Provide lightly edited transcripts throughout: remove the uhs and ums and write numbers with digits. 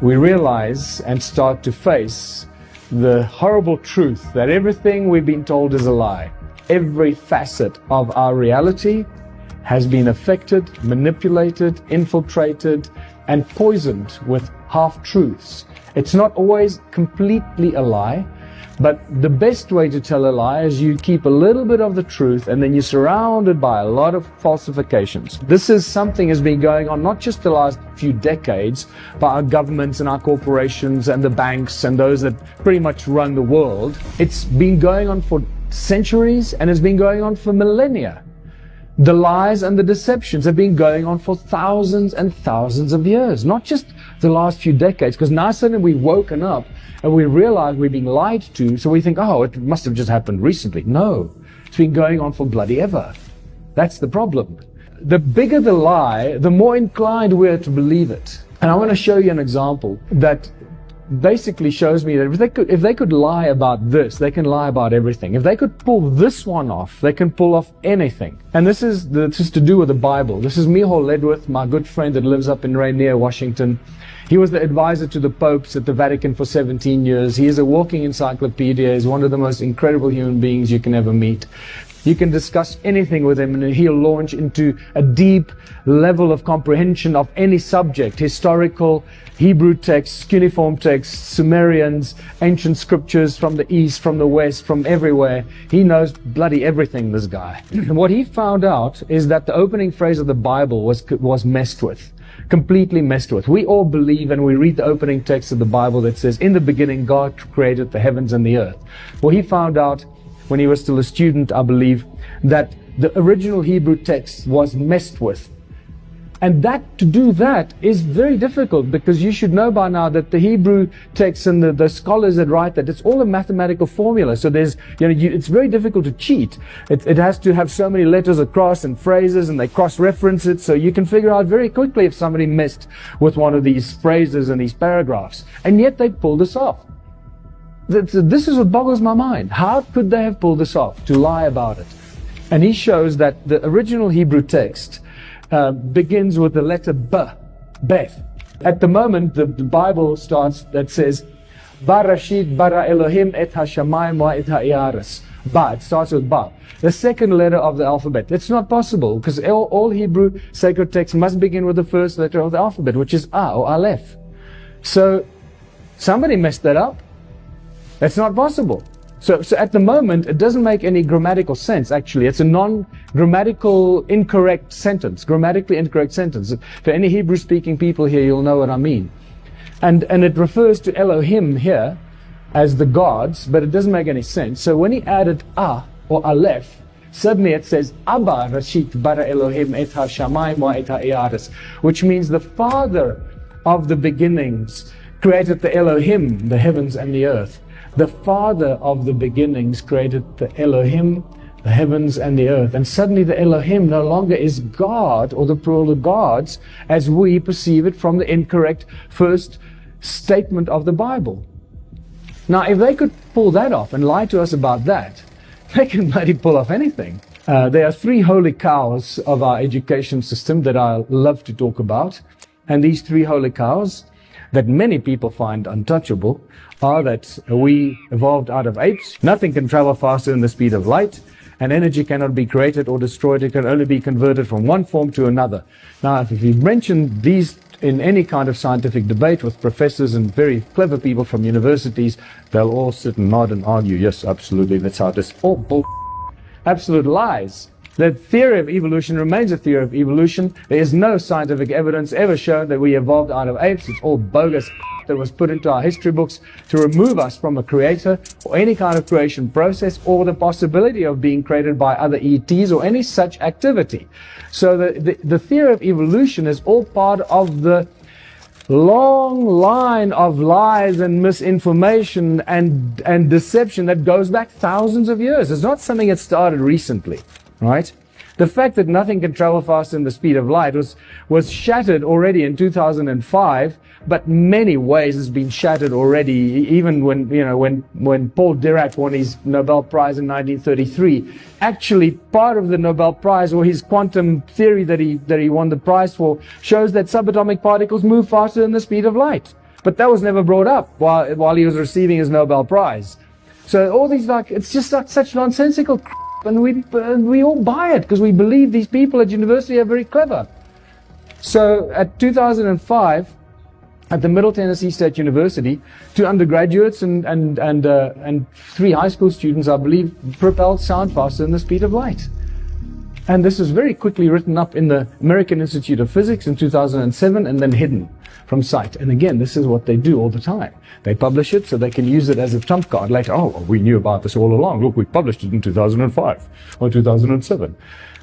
we realize and start to face the horrible truth that everything we've been told is a lie. Every facet of our reality has been affected, manipulated, infiltrated, and poisoned with half-truths. It's not always completely a lie, but the best way to tell a lie is you keep a little bit of the truth and then you're surrounded by a lot of falsifications. This is something that's been going on not just the last few decades by our governments and our corporations and the banks and those that pretty much run the world. It's been going on for centuries and it's been going on for millennia. The lies and the deceptions have been going on for thousands and thousands of years, not just the last few decades, because now suddenly we've woken up and we realize we're being lied to, so we think, oh, it must have just happened recently. No, it's been going on for bloody ever. That's the problem. The bigger the lie, the more inclined we're to believe it. And I want to show you an example that basically shows me that if they could lie about this, they can lie about everything. If they could pull this one off, they can pull off anything. And this is to do with the Bible. This is Micheal Ledwith, my good friend that lives up in Rainier, Washington. He was the advisor to the popes at the Vatican for 17 years. He is a walking encyclopedia. He's one of the most incredible human beings you can ever meet. You can discuss anything with him and he'll launch into a deep level of comprehension of any subject: historical, Hebrew texts, cuneiform texts, Sumerians, ancient scriptures from the east, from the west, from everywhere. He knows bloody everything, this guy. And what he found out is that the opening phrase of the Bible was messed with. Completely messed with. We all believe and we read the opening text of the Bible that says, in the beginning God created the heavens and the earth. Well, he found out when he was still a student, I believe, that the original Hebrew text was messed with. And to do that is very difficult, because you should know by now that the Hebrew text and the scholars that write that, it's all a mathematical formula. So it's very difficult to cheat. It has to have so many letters across and phrases, and they cross-reference it, so you can figure out very quickly if somebody messed with one of these phrases and these paragraphs. And yet they pulled this off. This is what boggles my mind. How could they have pulled this off, to lie about it? And he shows that the original Hebrew text begins with the letter B, Beth. At the moment, the Bible starts that says, Barashit bara Elohim et hashamayim wa et ha'aretz. Ba, it starts with Ba. The second letter of the alphabet. It's not possible, because all Hebrew sacred texts must begin with the first letter of the alphabet, which is A or Aleph. So somebody messed that up. That's not possible. So at the moment, it doesn't make any grammatical sense, actually. It's a non-grammatical incorrect sentence, grammatically incorrect sentence. For any Hebrew-speaking people here, you'll know what I mean. And it refers to Elohim here as the gods, but it doesn't make any sense. So when he added A or Aleph, suddenly it says, Abba Rashit bara Elohim et ha-shamayim wa et ha'aretz, which means the Father of the beginnings created the Elohim, the heavens and the earth. The Father of the beginnings created the Elohim, the heavens and the earth. And suddenly the Elohim no longer is God, or the plural of gods, as we perceive it from the incorrect first statement of the Bible. Now, if they could pull that off and lie to us about that, they can bloody pull off anything. There are three holy cows of our education system that I love to talk about. And these three holy cows that many people find untouchable are that we evolved out of apes. Nothing can travel faster than the speed of light, and energy cannot be created or destroyed. It can only be converted from one form to another. Now, if you mention these in any kind of scientific debate with professors and very clever people from universities, they'll all sit and nod and argue, yes, absolutely, that's how it is. All bull, absolute lies. The theory of evolution remains a theory of evolution. There is no scientific evidence ever shown that we evolved out of apes. It's all bogus that was put into our history books to remove us from a creator or any kind of creation process or the possibility of being created by other ETs or any such activity. So the theory of evolution is all part of the long line of lies and misinformation and deception that goes back thousands of years. It's not something that started recently. Right? The fact that nothing can travel faster than the speed of light was shattered already in 2005, but many ways has been shattered already. Even when Paul Dirac won his Nobel Prize in 1933, actually part of the Nobel Prize, or his quantum theory that he won the prize for, shows that subatomic particles move faster than the speed of light. But that was never brought up while he was receiving his Nobel Prize. So all these, like, it's just like such nonsensical crap, and we all buy it because we believe these people at university are very clever. So at 2005, at the Middle Tennessee State University, 2 undergraduates and 3 high school students, I believe, propelled sound faster than the speed of light. And this was very quickly written up in the American Institute of Physics in 2007 and then hidden from sight. And again, this is what they do all the time. They publish it so they can use it as a trump card later. Oh, well, we knew about this all along. Look, we published it in 2005 or 2007.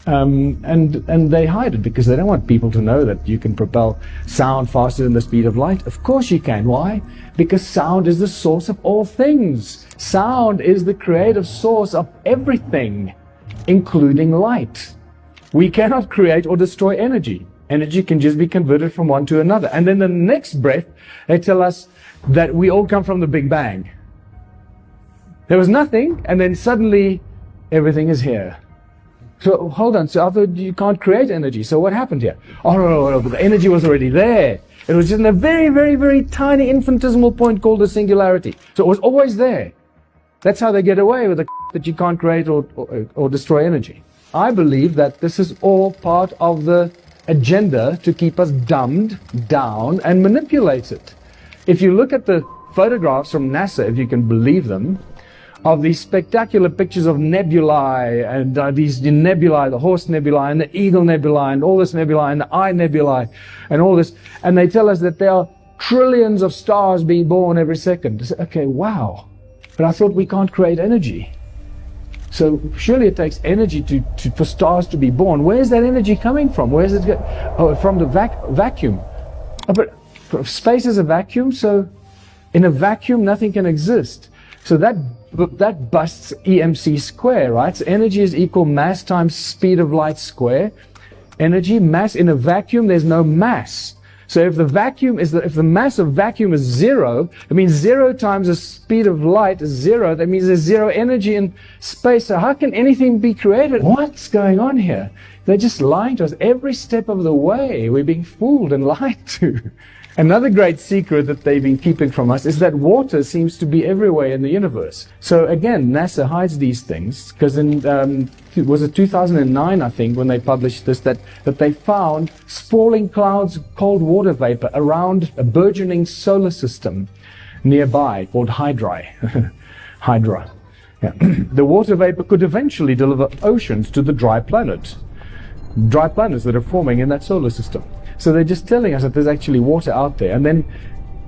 And they hide it because they don't want people to know that you can propel sound faster than the speed of light. Of course you can. Why? Because sound is the source of all things. Sound is the creative source of everything, including light. We cannot create or destroy energy. Energy can just be converted from one to another. And then the next breath, they tell us that we all come from the Big Bang. There was nothing, and then suddenly everything is here. So hold on, so I thought you can't create energy. So what happened here? Oh, no, but the energy was already there. It was just in a very, very, very tiny infinitesimal point called the singularity. So it was always there. That's how they get away with the that you can't create or destroy energy. I believe that this is all part of the agenda to keep us dumbed down and manipulated. If you look at the photographs from NASA, if you can believe them, of these spectacular pictures of nebulae and these nebulae, the Horse Nebulae and the Eagle Nebulae and all this nebulae and the Eye Nebulae and all this, and they tell us that there are trillions of stars being born every second. Okay, wow. But I thought we can't create energy. So surely it takes energy for stars to be born. Where's that energy coming from? Where's it from the vacuum? Oh, but space is a vacuum, so in a vacuum nothing can exist. So that busts EMC square, right? So energy is equal mass times speed of light square. Energy, mass, in a vacuum there's no mass. So if the mass of vacuum is 0, it means 0 times the speed of light is 0. That means there's 0 energy in space. So how can anything be created? What's going on here? They're just lying to us every step of the way. We're being fooled and lied to. Another great secret that they've been keeping from us is that water seems to be everywhere in the universe. So again, NASA hides these things because in, was it 2009, I think, when they published this, that they found sprawling clouds of cold water vapor around a burgeoning solar system nearby called Hydra. Hydra. Yeah. The water vapor could eventually deliver oceans to the dry planets that are forming in that solar system. So they're just telling us that there's actually water out there,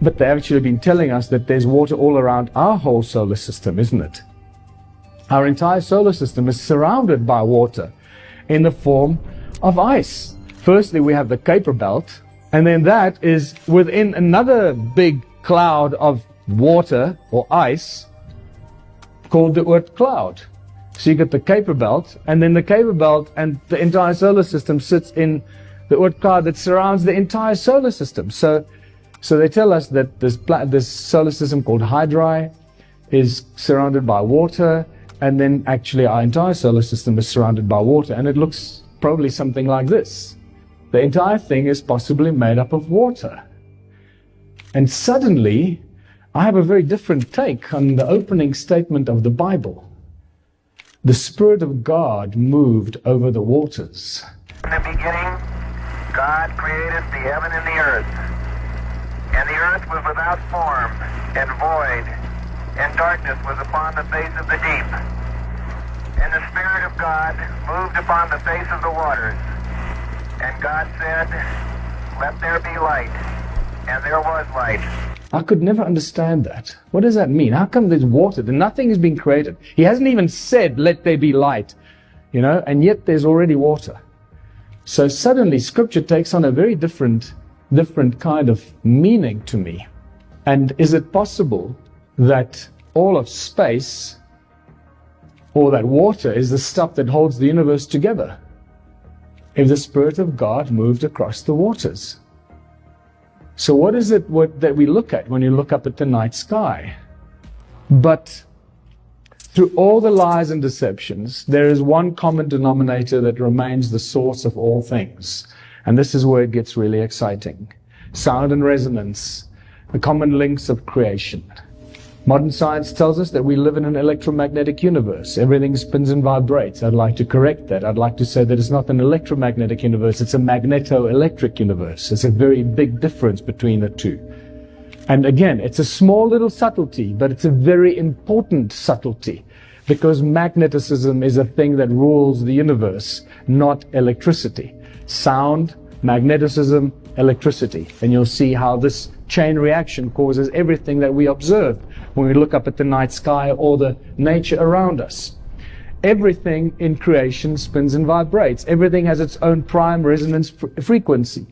but they've actually been telling us that there's water all around our whole solar system, isn't it? Our entire solar system is surrounded by water in the form of ice. Firstly, we have the Kuiper Belt, and then that is within another big cloud of water or ice called the Oort cloud. So you get the Kuiper Belt, and then the Kuiper Belt and the entire solar system sits in the Oort cloud that surrounds the entire solar system. So they tell us that this solar system called Hydra is surrounded by water, and then actually our entire solar system is surrounded by water, and it looks probably something like this. The entire thing is possibly made up of water. And suddenly, I have a very different take on the opening statement of the Bible. The Spirit of God moved over the waters. In the beginning, God created the heaven and the earth. And the earth was without form and void, and darkness was upon the face of the deep. And the Spirit of God moved upon the face of the waters. And God said, "Let there be light." And there was light. I could never understand that. What does that mean? How come there's water? Nothing has been created. He hasn't even said, "Let there be light," and yet there's already water. So suddenly Scripture takes on a very different kind of meaning to me. And is it possible that all of space, or that water, is the stuff that holds the universe together? If the Spirit of God moved across the waters. So what is it that we look at when you look up at the night sky? But through all the lies and deceptions, there is one common denominator that remains the source of all things. And this is where it gets really exciting. Sound and resonance the common links of creation. Modern science tells us that we live in an electromagnetic universe. Everything spins and vibrates. I'd like to correct that. I'd like to say that it's not an electromagnetic universe, it's a magneto-electric universe. There's a very big difference between the two. And again, it's a small little subtlety, but it's a very important subtlety, because magnetism is a thing that rules the universe, not electricity. Sound, magneticism, electricity. And you'll see how this chain reaction causes everything that we observe when we look up at the night sky or the nature around us. Everything in creation spins and vibrates. Everything has its own prime resonance frequency.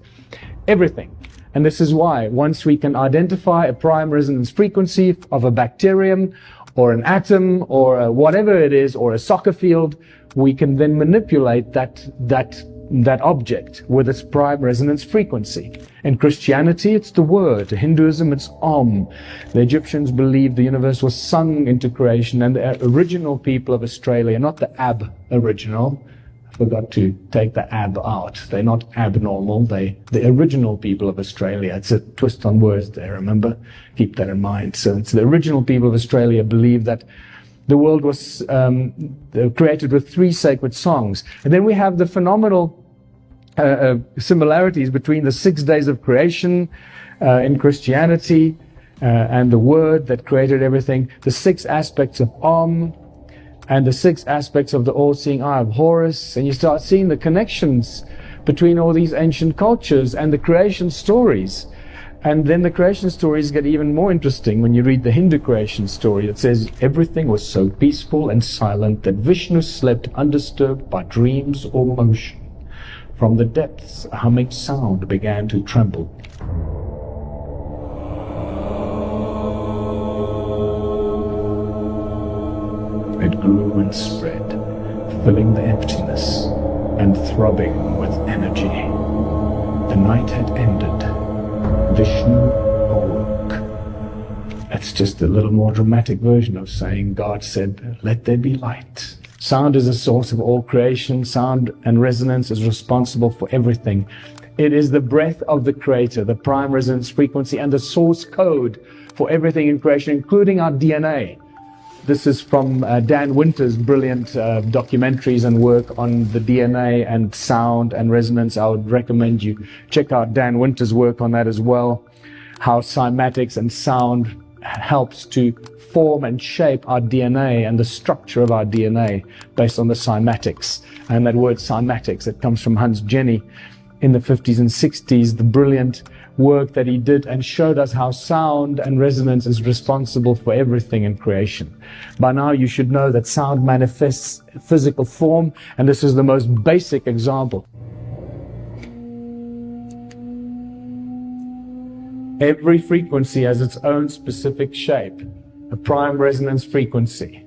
Everything. And this is why once we can identify a prime resonance frequency of a bacterium or an atom or whatever it is, or a soccer field, we can then manipulate that object with its prime resonance frequency. In Christianity, it's the word. In Hinduism, it's Om. The Egyptians believed the universe was sung into creation, and the original people of Australia, not the aboriginal, I forgot to take the ab out. They're not abnormal. The original people of Australia. It's a twist on words there, remember? Keep that in mind. So it's the original people of Australia believe that the world was created with 3 sacred songs. And then we have the phenomenal similarities between the 6 days of creation in Christianity and the word that created everything, the 6 aspects of Om, and the 6 aspects of the all-seeing eye of Horus, and you start seeing the connections between all these ancient cultures and the creation stories. And then the creation stories get even more interesting when you read the Hindu creation story. It says, everything was so peaceful and silent that Vishnu slept undisturbed by dreams or motion. From the depths, a humming sound began to tremble. It grew and spread, filling the emptiness and throbbing with energy. The night had ended. Vishnu awoke. That's just a little more dramatic version of saying God said, let there be light. Sound is the source of all creation. Sound and resonance is responsible for everything. It is the breath of the Creator, the prime resonance frequency, and the source code for everything in creation, including our DNA. This is from Dan Winter's brilliant documentaries and work on the DNA and sound and resonance. I would recommend you check out Dan Winter's work on that as well. How cymatics and sound helps to form and shape our DNA and the structure of our DNA based on the cymatics. And that word cymatics, it comes from Hans Jenny in the 50s and 60s, the brilliant work that he did and showed us how sound and resonance is responsible for everything in creation. By now you should know that sound manifests physical form, and this is the most basic example. Every frequency has its own specific shape, a prime resonance frequency.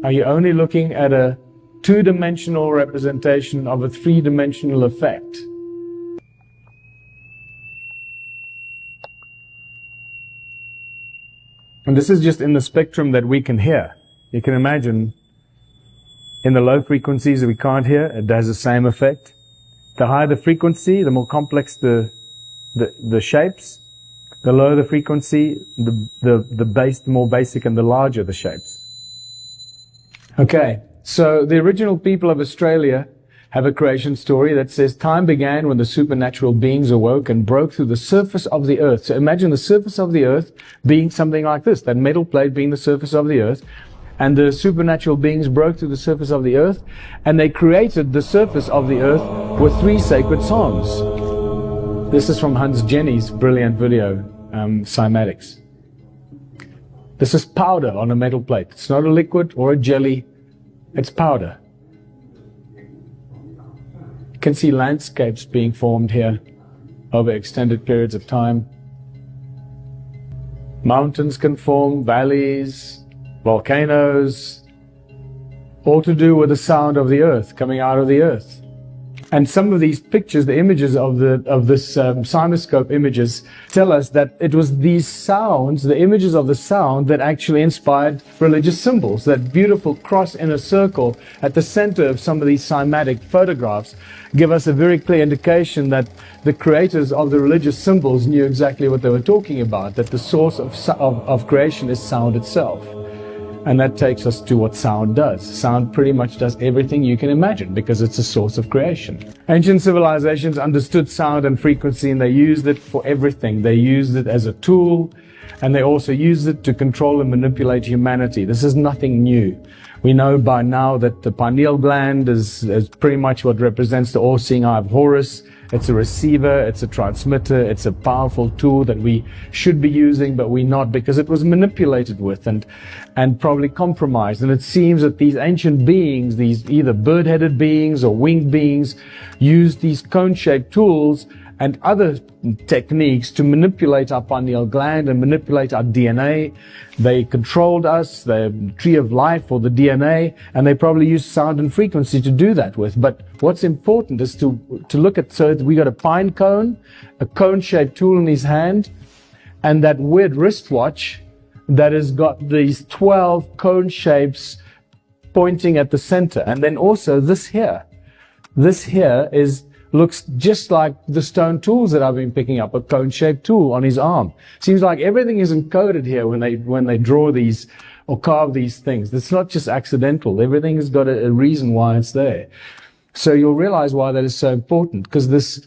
Are you only looking at a 2-dimensional representation of a 3-dimensional effect? And this is just in the spectrum that we can hear. You can imagine in the low frequencies that we can't hear, it has the same effect. The higher the frequency, the more complex the shapes. The lower the frequency, the more basic and the larger the shapes. Okay, so the original people of Australia have a creation story that says time began when the supernatural beings awoke and broke through the surface of the earth. So imagine the surface of the earth being something like this, that metal plate being the surface of the earth, and the supernatural beings broke through the surface of the earth, and they created the surface of the earth with 3 sacred songs. This is from Hans Jenny's brilliant video, Cymatics. This is powder on a metal plate. It's not a liquid or a jelly, it's powder. You can see landscapes being formed here over extended periods of time. Mountains can form, valleys, volcanoes, all to do with the sound of the earth coming out of the earth. And some of these pictures, the images of this CymaScope images, tell us that it was these sounds, the images of the sound, that actually inspired religious symbols. That beautiful cross in a circle at the center of some of these cymatic photographs give us a very clear indication that the creators of the religious symbols knew exactly what they were talking about, that the source of creation is sound itself. And that takes us to what sound does. Sound pretty much does everything you can imagine because it's a source of creation. Ancient civilizations understood sound and frequency, and they used it for everything. They used it as a tool, and they also used it to control and manipulate humanity. This is nothing new. We know by now that the pineal gland is pretty much what represents the all-seeing eye of Horus. It's a receiver, it's a transmitter, it's a powerful tool that we should be using, but we're not, because it was manipulated with and probably compromised. And it seems that these ancient beings, these either bird-headed beings or winged beings, used these cone-shaped tools and other techniques to manipulate our pineal gland and manipulate our DNA. They controlled us, the tree of life or the DNA, and they probably used sound and frequency to do that with. But what's important is to look at, so we got a pine cone, a cone-shaped tool in his hand, and that weird wristwatch that has got these 12 cone shapes pointing at the center. And then also this here. This here looks just like the stone tools that I've been picking up, a cone-shaped tool on his arm. Seems like everything is encoded here when they draw these or carve these things. It's not just accidental. Everything has got a reason why it's there. So you'll realize why that is so important, because this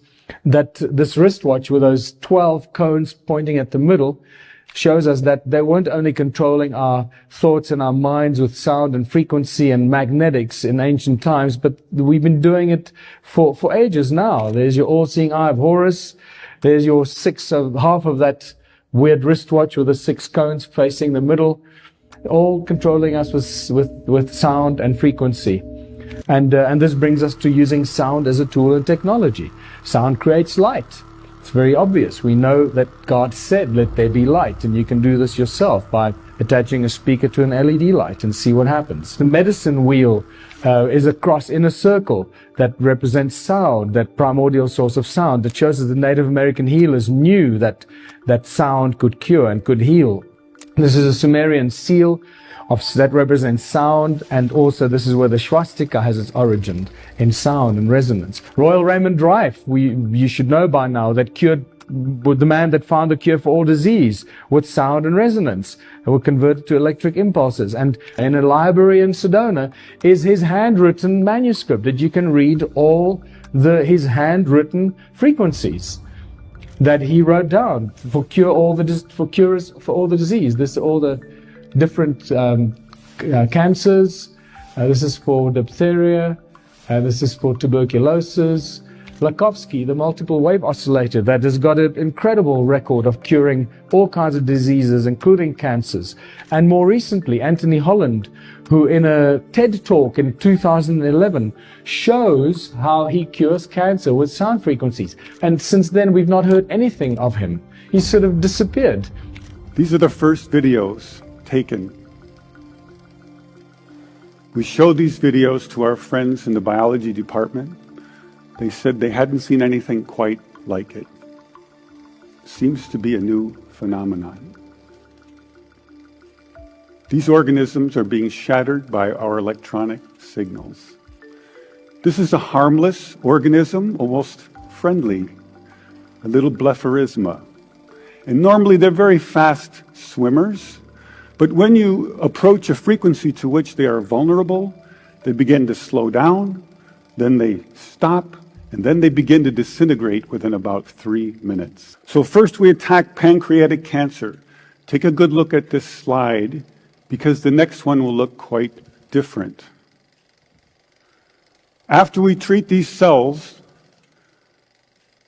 wristwatch with those 12 cones pointing at the middle shows us that they weren't only controlling our thoughts and our minds with sound and frequency and magnetics in ancient times, but we've been doing it for ages now. There's your all-seeing eye of Horus. There's your half of that weird wristwatch with the 6 cones facing the middle, all controlling us with sound and frequency. And this brings us to using sound as a tool in technology. Sound creates light. It's very obvious. We know that God said, let there be light, and you can do this yourself by attaching a speaker to an LED light and see what happens. The medicine wheel is a cross in a circle that represents sound, that primordial source of sound, that shows that the Native American healers knew that sound could cure and could heal. This is a Sumerian seal that represents sound, and also this is where the swastika has its origin, in sound and resonance. Royal Raymond Rife, you should know by now, that cured with the man that found the cure for all disease with sound and resonance. They were converted to electric impulses. And in a library in Sedona is his handwritten manuscript that you can read all his handwritten frequencies that he wrote down for cures for all the disease. This all the different cancers. This is for diphtheria. This is for tuberculosis. Lakovsky, the multiple wave oscillator, that has got an incredible record of curing all kinds of diseases, including cancers. And more recently, Anthony Holland, who in a TED talk in 2011 shows how he cures cancer with sound frequencies. And since then, we've not heard anything of him. He's sort of disappeared. These are the first videos taken. We showed these videos to our friends in the biology department. They said they hadn't seen anything quite like it. Seems to be a new phenomenon. These organisms are being shattered by our electronic signals. This is a harmless organism, almost friendly, a little Blepharisma. And normally they're very fast swimmers, but when you approach a frequency to which they are vulnerable, they begin to slow down, then they stop, and then they begin to disintegrate within about 3 minutes. So first we attack pancreatic cancer. Take a good look at this slide, because the next one will look quite different. After we treat these cells,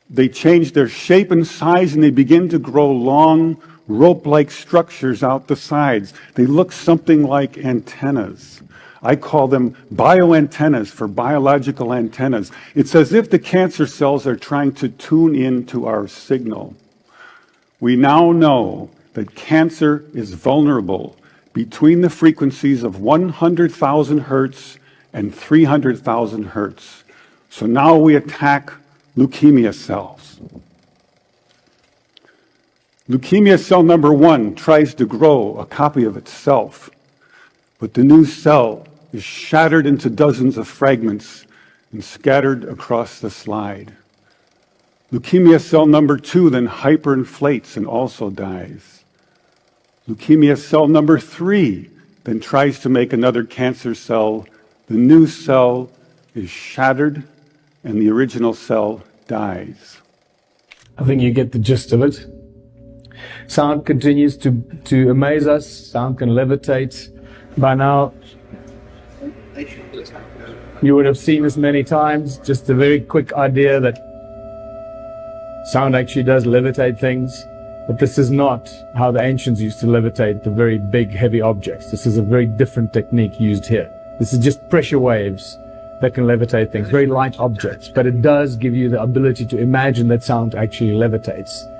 they change their shape and size, and they begin to grow long, rope-like structures out the sides. They look something like antennas. I call them bioantennas, for biological antennas. It's as if the cancer cells are trying to tune into our signal. We now know that cancer is vulnerable between the frequencies of 100,000 hertz and 300,000 hertz. So now we attack leukemia cells. Leukemia cell number 1 tries to grow a copy of itself, but the new cell is shattered into dozens of fragments and scattered across the slide. Leukemia cell number 2 then hyperinflates and also dies. Leukemia cell number 3 then tries to make another cancer cell. The new cell is shattered and the original cell dies. I think you get the gist of it. Sound continues to amaze us. Sound can levitate. By now, you would have seen this many times. Just a very quick idea that sound actually does levitate things. But this is not how the ancients used to levitate the very big, heavy objects. This is a very different technique used here. This is just pressure waves that can levitate things, very light objects. But it does give you the ability to imagine that sound actually levitates.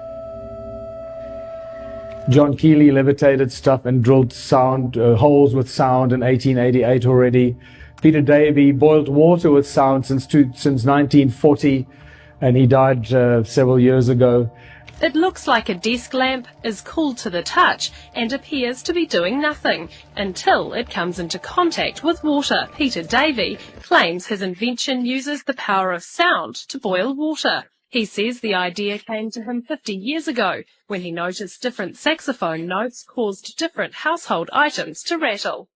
John Keely levitated stuff and drilled sound, holes with sound in 1888 already. Peter Davey boiled water with sound since 1940, and he died several years ago. It looks like a desk lamp is cool to the touch and appears to be doing nothing until it comes into contact with water. Peter Davey claims his invention uses the power of sound to boil water. He says the idea came to him 50 years ago when he noticed different saxophone notes caused different household items to rattle.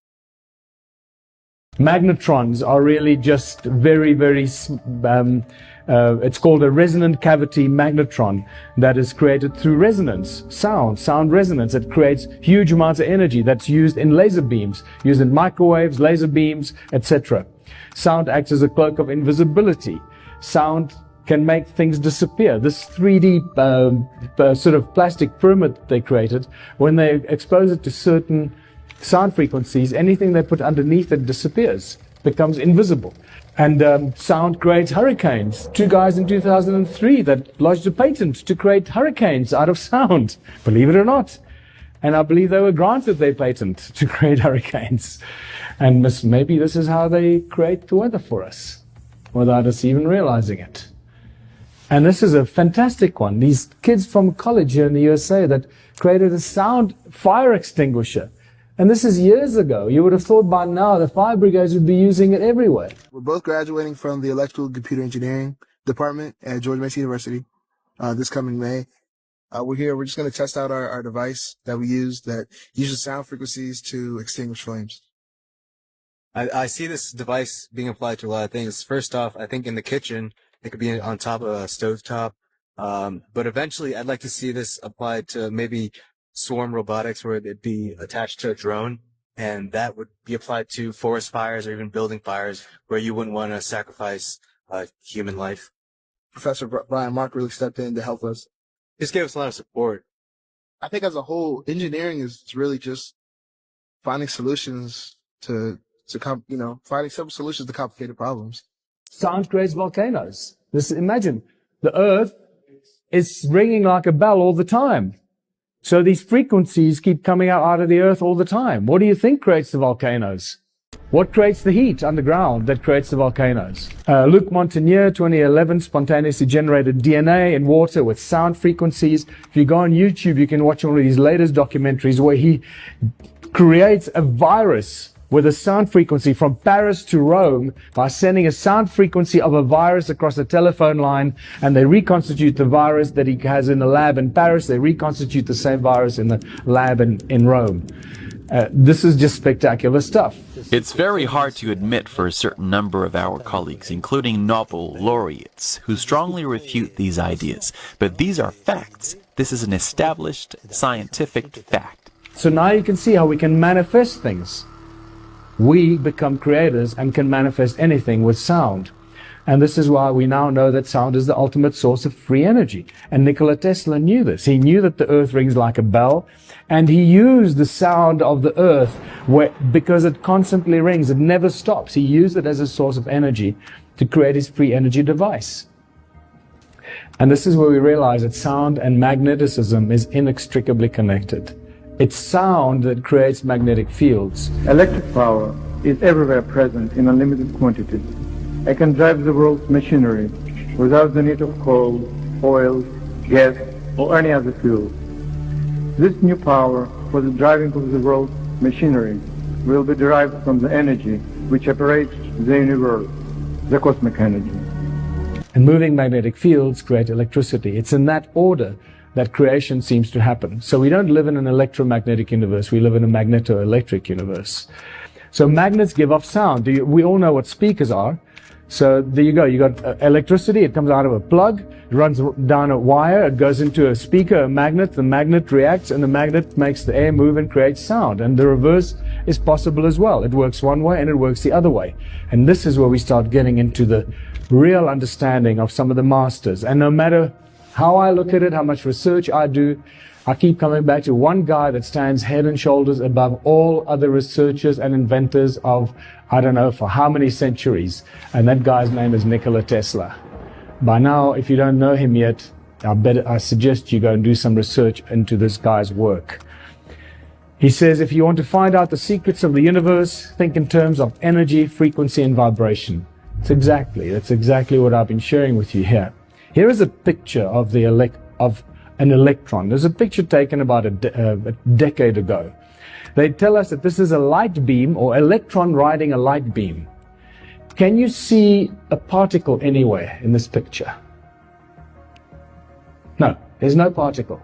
Magnetrons are really just very, very, it's called a resonant cavity magnetron that is created through resonance, sound resonance. It creates huge amounts of energy that's used in laser beams, used in microwaves, laser beams, etc. Sound acts as a cloak of invisibility. Sound can make things disappear. This 3D sort of plastic pyramid they created, when they expose it to certain sound frequencies, anything they put underneath it disappears, becomes invisible. And sound creates hurricanes. 2 guys in 2003 that lodged a patent to create hurricanes out of sound, believe it or not. And I believe they were granted their patent to create hurricanes. And maybe this is how they create the weather for us, without us even realizing it. And this is a fantastic one. These kids from college here in the USA that created a sound fire extinguisher. And this is years ago. You would have thought by now the fire brigades would be using it everywhere. We're both graduating from the Electrical and Computer Engineering Department at George Mason University this coming May. We're here. We're just going to test out our device that we use that uses sound frequencies to extinguish flames. I see this device being applied to a lot of things. First off, I think in the kitchen, it could be on top of a stovetop. But eventually, I'd like to see this applied to maybe swarm robotics, where it'd be attached to a drone, and that would be applied to forest fires or even building fires where you wouldn't want to sacrifice human life. Professor Brian Mark really stepped in to help us. Just gave us a lot of support. I think as a whole, engineering is really just finding solutions finding simple solutions to complicated problems. Sound creates volcanoes. Imagine, the earth is ringing like a bell all the time. So these frequencies keep coming out of the earth all the time. What do you think creates the volcanoes? What creates the heat underground that creates the volcanoes? Luc Montagnier, 2011, spontaneously generated DNA in water with sound frequencies. If you go on YouTube, you can watch one of these latest documentaries where he creates a virus with a sound frequency from Paris to Rome by sending a sound frequency of a virus across a telephone line, and they reconstitute the virus that he has in the lab in Paris. They reconstitute the same virus in the lab in Rome. This is just spectacular stuff. It's very hard to admit for a certain number of our colleagues, including Nobel laureates, who strongly refute these ideas. But these are facts. This is an established scientific fact. So now you can see how we can manifest things. We become creators and can manifest anything with sound. And this is why we now know that sound is the ultimate source of free energy. And Nikola Tesla knew this. He knew that the earth rings like a bell, and he used the sound of the earth because it constantly rings. It never stops. He used it as a source of energy to create his free energy device. And this is where we realize that sound and magnetism is inextricably connected. It's sound that creates magnetic fields. Electric power is everywhere present in unlimited quantities. I can drive the world's machinery without the need of coal, oil, gas, or any other fuel. This new power for the driving of the world's machinery will be derived from the energy which operates the universe, the cosmic energy. And moving magnetic fields create electricity. It's in that order that creation seems to happen. So we don't live in an electromagnetic universe, we live in a magneto-electric universe. So magnets give off sound. We all know what speakers are. So there you go, you got electricity, it comes out of a plug, it runs down a wire, it goes into a speaker, a magnet, the magnet reacts, and the magnet makes the air move and creates sound. And the reverse is possible as well. It works one way and it works the other way. And this is where we start getting into the real understanding of some of the masters. And no matter how I look at it, how much research I do, I keep coming back to one guy that stands head and shoulders above all other researchers and inventors of, I don't know, for how many centuries. And that guy's name is Nikola Tesla. By now, if you don't know him yet, I suggest you go and do some research into this guy's work. He says, if you want to find out the secrets of the universe, think in terms of energy, frequency, and vibration. That's exactly what I've been sharing with you here. Here is a picture of an electron. There's a picture taken about a decade ago. They tell us that this is a light beam or electron riding a light beam. Can you see a particle anywhere in this picture? No, there's no particle.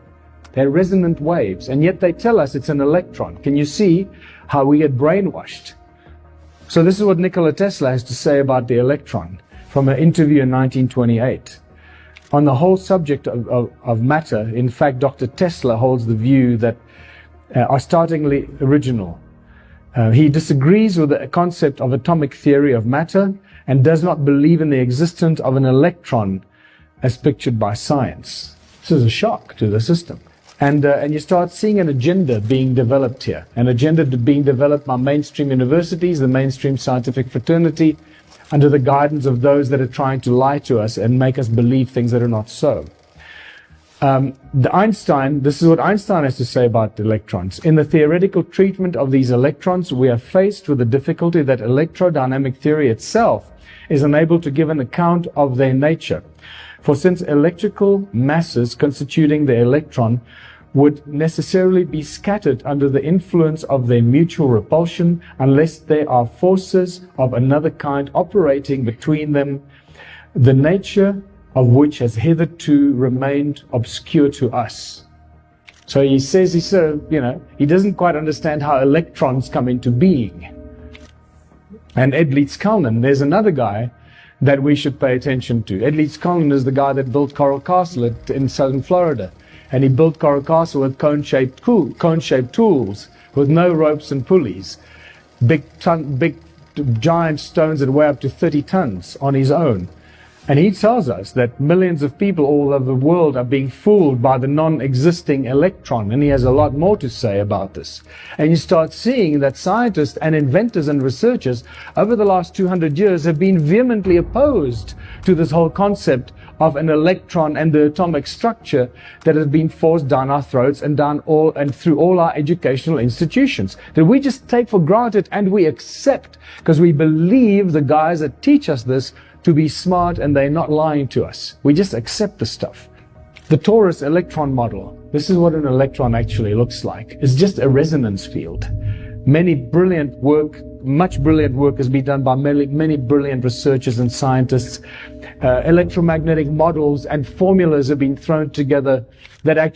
They're resonant waves, and yet they tell us it's an electron. Can you see how we get brainwashed? So this is what Nikola Tesla has to say about the electron from an interview in 1928. On the whole subject of matter, in fact, Dr. Tesla holds the view that are startlingly original. He disagrees with the concept of atomic theory of matter and does not believe in the existence of an electron as pictured by science. This is a shock to the system. And you start seeing an agenda being developed here, an agenda being developed by mainstream universities, the mainstream scientific fraternity, under the guidance of those that are trying to lie to us and make us believe things that are not so. This is what Einstein has to say about the electrons. In the theoretical treatment of these electrons, we are faced with the difficulty that electrodynamic theory itself is unable to give an account of their nature. For since electrical masses constituting the electron would necessarily be scattered under the influence of their mutual repulsion unless there are forces of another kind operating between them, the nature of which has hitherto remained obscure to us. So he says, he doesn't quite understand how electrons come into being. And Ed Leeds-Kalnin, there's another guy that we should pay attention to. Ed Leeds-Kalnin is the guy that built Coral Castle in southern Florida. And he built Coral Castle with cone-shaped tools, with no ropes and pulleys. Big giant stones that weigh up to 30 tons on his own. And he tells us that millions of people all over the world are being fooled by the non-existing electron. And he has a lot more to say about this. And you start seeing that scientists and inventors and researchers over the last 200 years have been vehemently opposed to this whole concept of an electron and the atomic structure that has been forced down our throats and through all our educational institutions, that we just take for granted and we accept because we believe the guys that teach us this to be smart and they're not lying to us. We just accept the stuff. The torus electron model, this is what an electron actually looks like. It's just a resonance field. Much brilliant work has been done by many brilliant researchers and scientists. Electromagnetic models and formulas have been thrown together that are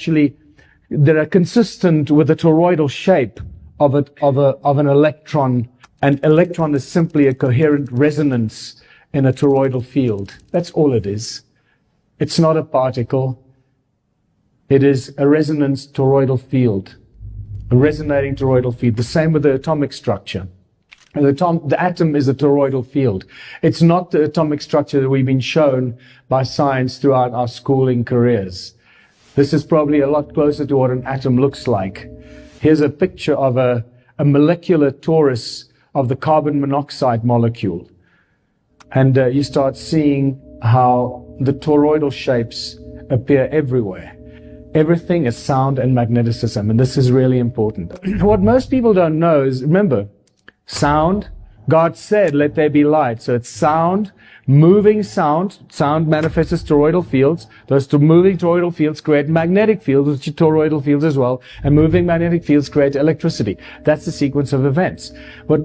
consistent with the toroidal shape of an electron. An electron is simply a coherent resonance in a toroidal field. That's all it is. It's not a particle. It is a resonance toroidal field, a resonating toroidal field. The same with the atomic structure. The atom is a toroidal field. It's not the atomic structure that we've been shown by science throughout our schooling careers. This is probably a lot closer to what an atom looks like. Here's a picture of a molecular torus of the carbon monoxide molecule. And you start seeing how the toroidal shapes appear everywhere. Everything is sound and magneticism, and this is really important. What most people don't know is, remember, sound, God said, let there be light. So it's sound, moving sound. Sound manifests as toroidal fields. Those moving toroidal fields create magnetic fields, which are toroidal fields as well. And moving magnetic fields create electricity. That's the sequence of events. But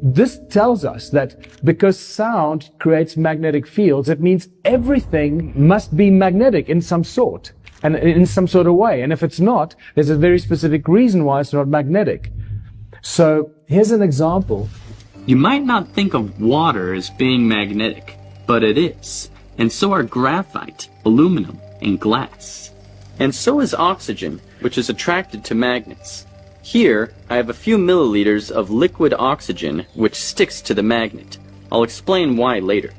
this tells us that because sound creates magnetic fields, it means everything must be magnetic in some sort. And in some sort of way. And if it's not, there's a very specific reason why it's not magnetic. So here's an example. You might not think of water as being magnetic, but it is. And so are graphite, aluminum, and glass. And so is oxygen, which is attracted to magnets. Here, I have a few milliliters of liquid oxygen, which sticks to the magnet. I'll explain why later.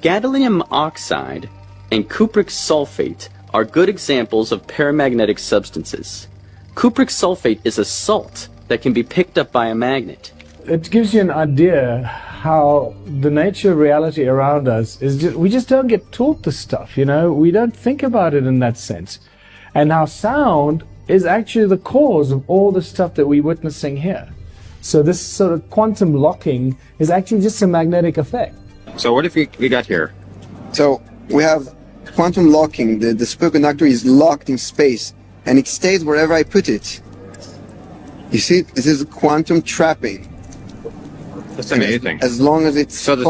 Gadolinium oxide and cupric sulfate are good examples of paramagnetic substances. Cupric sulfate is a salt that can be picked up by a magnet. It gives you an idea how the nature of reality around us is we just don't get taught this stuff, you know? We don't think about it in that sense. And how sound is actually the cause of all the stuff that we're witnessing here. So this sort of quantum locking is actually just a magnetic effect. So what if we got here? So we have quantum locking. The superconductor is locked in space, and it stays wherever I put it. You see, this is quantum trapping. That's amazing. As long as it's so the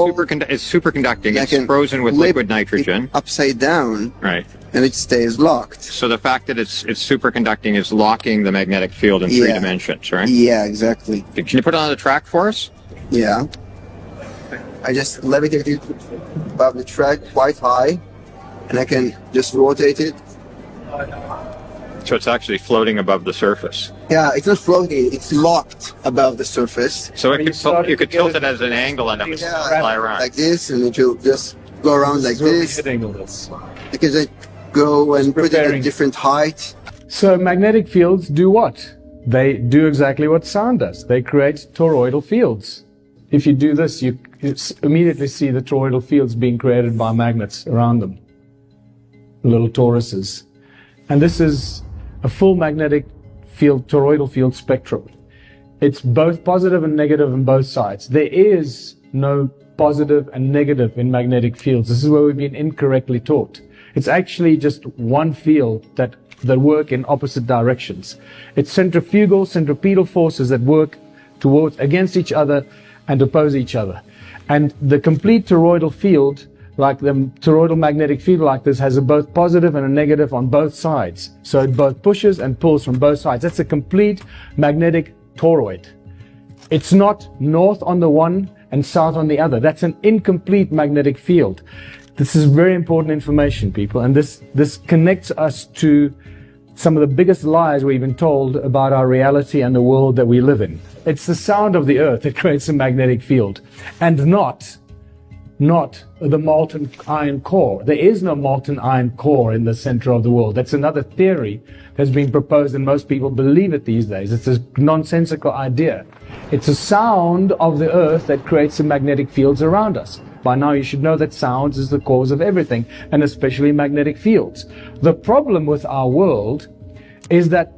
it's superconducting. It's frozen with liquid nitrogen. Upside down. Right. And it stays locked. So the fact that it's superconducting is locking the magnetic field in 3 dimensions, right? Yeah, exactly. Can you put it on the track for us? Yeah. I just levitate it above the track quite high, and I can just rotate it. So it's actually floating above the surface. Yeah, it's not floating, it's locked above the surface. So you could tilt it at an angle and it would fly around. Like this, and it will just go around like this. You can just go and put it at a different height. So magnetic fields do what? They do exactly what sound does. They create toroidal fields. If you do this, you immediately see the toroidal fields being created by magnets around them. Little toruses. And this is a full magnetic field, toroidal field spectrum. It's both positive and negative on both sides. There is no positive and negative in magnetic fields. This is where we've been incorrectly taught. It's actually just one field that work in opposite directions. It's centripetal forces that work against each other and oppose each other. And the complete toroidal field, like the toroidal magnetic field like this, has a both positive and a negative on both sides. So it both pushes and pulls from both sides. That's a complete magnetic toroid. It's not north on the one and south on the other. That's an incomplete magnetic field. This is very important information, people, and this connects us to some of the biggest lies we've been told about our reality and the world that we live in. It's the sound of the earth that creates a magnetic field, and not the molten iron core. There is no molten iron core in the center of the world. That's another theory that's been proposed, and most people believe it these days. It's a nonsensical idea. It's a sound of the earth that creates the magnetic fields around us. By now you should know that sound is the cause of everything, and especially magnetic fields. The problem with our world is that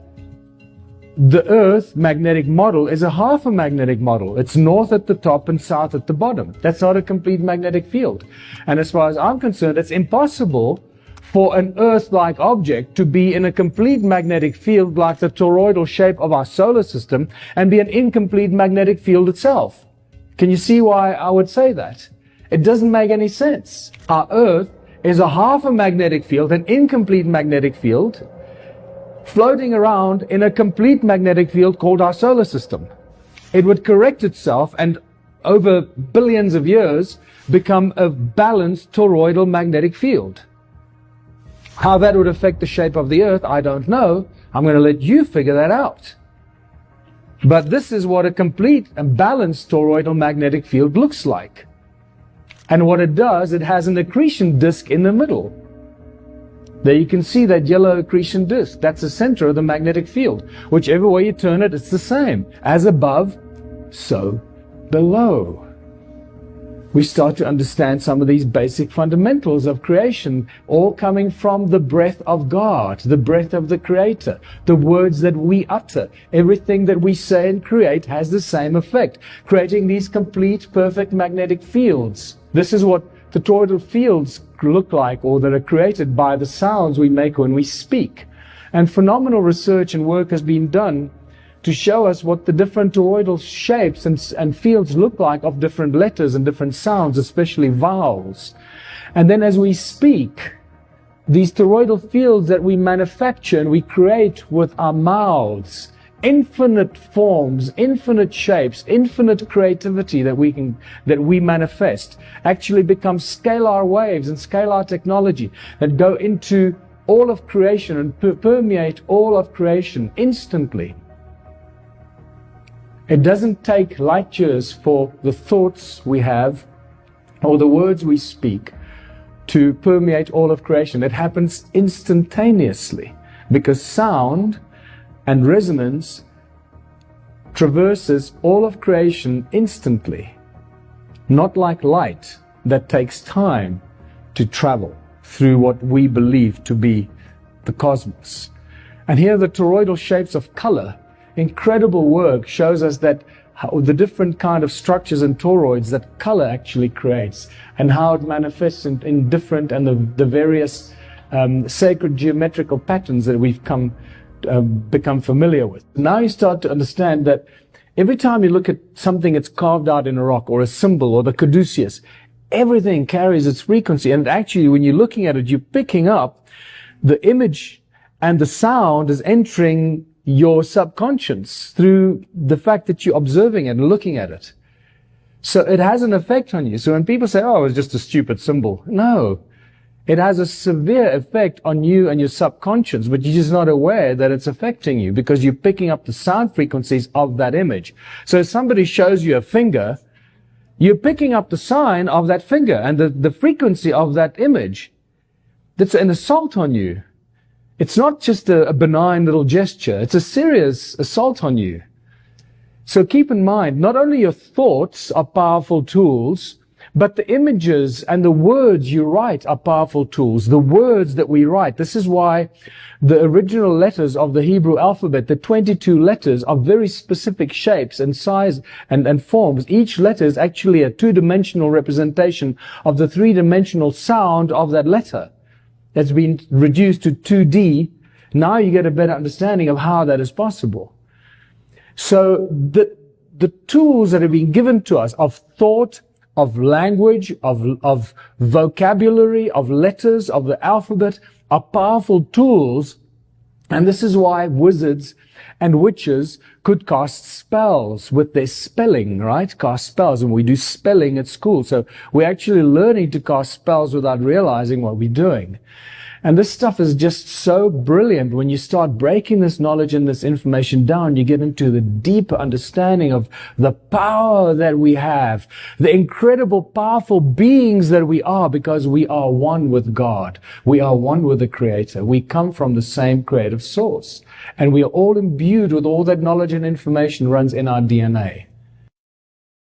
the Earth magnetic model is a half a magnetic model. It's north at the top and south at the bottom. That's not a complete magnetic field. And as far as I'm concerned, it's impossible for an Earth-like object to be in a complete magnetic field like the toroidal shape of our solar system and be an incomplete magnetic field itself. Can you see why I would say that? It doesn't make any sense. Our Earth is a half a magnetic field, an incomplete magnetic field, floating around in a complete magnetic field called our solar system. It would correct itself and over billions of years become a balanced toroidal magnetic field. How that would affect the shape of the Earth, I don't know. I'm going to let you figure that out. But this is what a complete and balanced toroidal magnetic field looks like. And what it does, it has an accretion disk in the middle. There you can see that yellow accretion disk. That's the center of the magnetic field. Whichever way you turn it, it's the same. As above, so below. we start to understand some of these basic fundamentals of creation, all coming from the breath of God, the breath of the Creator, the words that we utter. Everything that we say and create has the same effect, creating these complete, perfect magnetic fields. This is what the toroidal fields look like, or that are created by the sounds we make when we speak. And phenomenal research and work has been done to show us what the different toroidal shapes and fields look like of different letters and different sounds, especially vowels. And then as we speak, these toroidal fields that we manufacture and we create with our mouths, infinite forms, infinite shapes, infinite creativity that we manifest, actually become scalar waves and scalar technology that go into all of creation and permeate all of creation instantly. It doesn't take light years for the thoughts we have or the words we speak to permeate all of creation. It happens instantaneously because sound and resonance traverses all of creation instantly, not like light that takes time to travel through what we believe to be the cosmos. And here the toroidal shapes of color, incredible work shows us that how the different kind of structures and toroids that color actually creates, and how it manifests in different and the various sacred geometrical patterns that we've become familiar with. Now you start to understand that every time you look at something that's carved out in a rock, or a symbol, or the caduceus, everything carries its frequency, and actually when you're looking at it, you're picking up the image, and the sound is entering your subconscious through the fact that you're observing it and looking at it. So it has an effect on you. So when people say, oh, it's just a stupid symbol, no, it has a severe effect on you and your subconscious, but you're just not aware that it's affecting you because you're picking up the sound frequencies of that image. So if somebody shows you a finger, you're picking up the sign of that finger and the frequency of that image. That's an assault on you. It's not just a benign little gesture. It's a serious assault on you. So keep in mind, not only your thoughts are powerful tools, but the images and the words you write are powerful tools. The words that we write. This is why the original letters of the Hebrew alphabet, the 22 letters, are very specific shapes and size and forms. Each letter is actually a two-dimensional representation of the three-dimensional sound of that letter. That's been reduced to 2D. Now you get a better understanding of how that is possible. So the tools that have been given to us of thought, of language, of vocabulary, of letters, of the alphabet are powerful tools. And this is why wizards and witches could cast spells with their spelling, right? Cast spells. And we do spelling at school. So we're actually learning to cast spells without realizing what we're doing. And this stuff is just so brilliant. When you start breaking this knowledge and this information down, you get into the deeper understanding of the power that we have, the incredible, powerful beings that we are, because we are one with God. We are one with the Creator. We come from the same creative source. And we are all imbued with all that knowledge and information runs in our DNA.